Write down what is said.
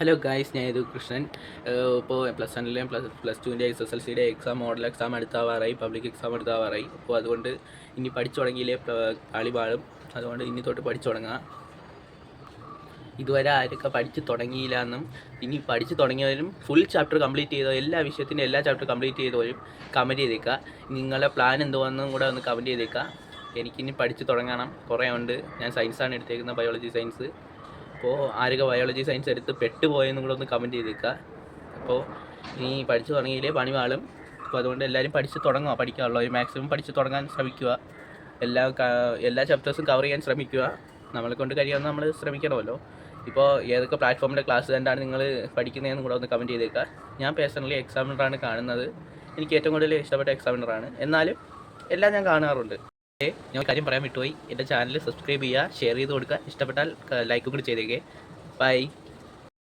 Hello guys, ഞാൻ ഇത് കൃഷ്ണൻ. ഇപ്പോൾ പ്ലസ് വണ്ണിലെയും പ്ലസ് ടുവിൻ്റെ SSLCയുടെ എക്സാം, മോഡൽ എക്സാം അടുത്താവാറായി, പബ്ലിക് എക്സാം അടുത്താവാറായി. അപ്പോൾ അതുകൊണ്ട് ഇനി പഠിച്ചു തുടങ്ങിയില്ലേ കളി പാളും. അതുകൊണ്ട് ഇനി തൊട്ട് പഠിച്ചു തുടങ്ങുക. ഇതുവരെ ആരൊക്കെ പഠിച്ച് തുടങ്ങിയില്ല എന്നും ഇനി പഠിച്ച് തുടങ്ങിയവരും ഫുൾ ചാപ്റ്റർ കംപ്ലീറ്റ് ചെയ്തോ, എല്ലാ വിഷയത്തിൻ്റെ എല്ലാ ചാപ്റ്റർ കംപ്ലീറ്റ് ചെയ്തവരും കമൻറ്റ് ചെയ്തേക്കുക. നിങ്ങളുടെ പ്ലാൻ എന്തുവാണെന്നും കൂടെ ഒന്ന് കമൻറ്റ് ചെയ്തേക്കുക. എനിക്കിനി പഠിച്ച് തുടങ്ങണം, കുറേ ഉണ്ട്. ഞാൻ സയൻസാണ് എടുത്തേക്കുന്നത്, ബയോളജി സയൻസ്. അപ്പോൾ ആരൊക്കെ ബയോളജി സയൻസ് എടുത്ത് പെട്ടുപോയെന്നും കൂടെ ഒന്ന് കമൻറ്റ് ചെയ്തേക്കുക. അപ്പോൾ ഇനി പഠിച്ചു തുടങ്ങിയില്ലേ പണി വാളും. അപ്പോൾ അതുകൊണ്ട് എല്ലാവരും പഠിച്ച് തുടങ്ങുക. പഠിക്കാനുള്ളവർ മാക്സിമം പഠിച്ച് തുടങ്ങാൻ ശ്രമിക്കുക. എല്ലാ ചാപ്റ്റേഴ്സും കവർ ചെയ്യാൻ ശ്രമിക്കുക. നമ്മളെ കൊണ്ട് കഴിയാവുന്ന നമ്മൾ ശ്രമിക്കണമല്ലോ. ഇപ്പോൾ ഏതൊക്കെ പ്ലാറ്റ്ഫോമിൻ്റെ ക്ലാസ് കണ്ടാണ് നിങ്ങൾ പഠിക്കുന്നതെന്നും കൂടെ ഒന്ന് കമൻറ്റ് ചെയ്തേക്കുക. ഞാൻ പേഴ്സണലി എക്സാമിനറാണ് കാണുന്നത്. എനിക്ക് ഏറ്റവും കൂടുതൽ ഇഷ്ടപ്പെട്ട എക്സാമിനറാണ്. എന്നാലും എല്ലാം ഞാൻ കാണാറുണ്ട്. ഞാൻ കാര്യം പറയാൻ വിട്ടുപോയി. എൻ്റെ ചാനൽ സബ്സ്ക്രൈബ് ചെയ്യുക, ഷെയർ ചെയ്ത് കൊടുക്കുക. ഇഷ്ടപ്പെട്ടാൽ ലൈക്കും കൂടി ചെയ്തേക്കേ. ബൈ.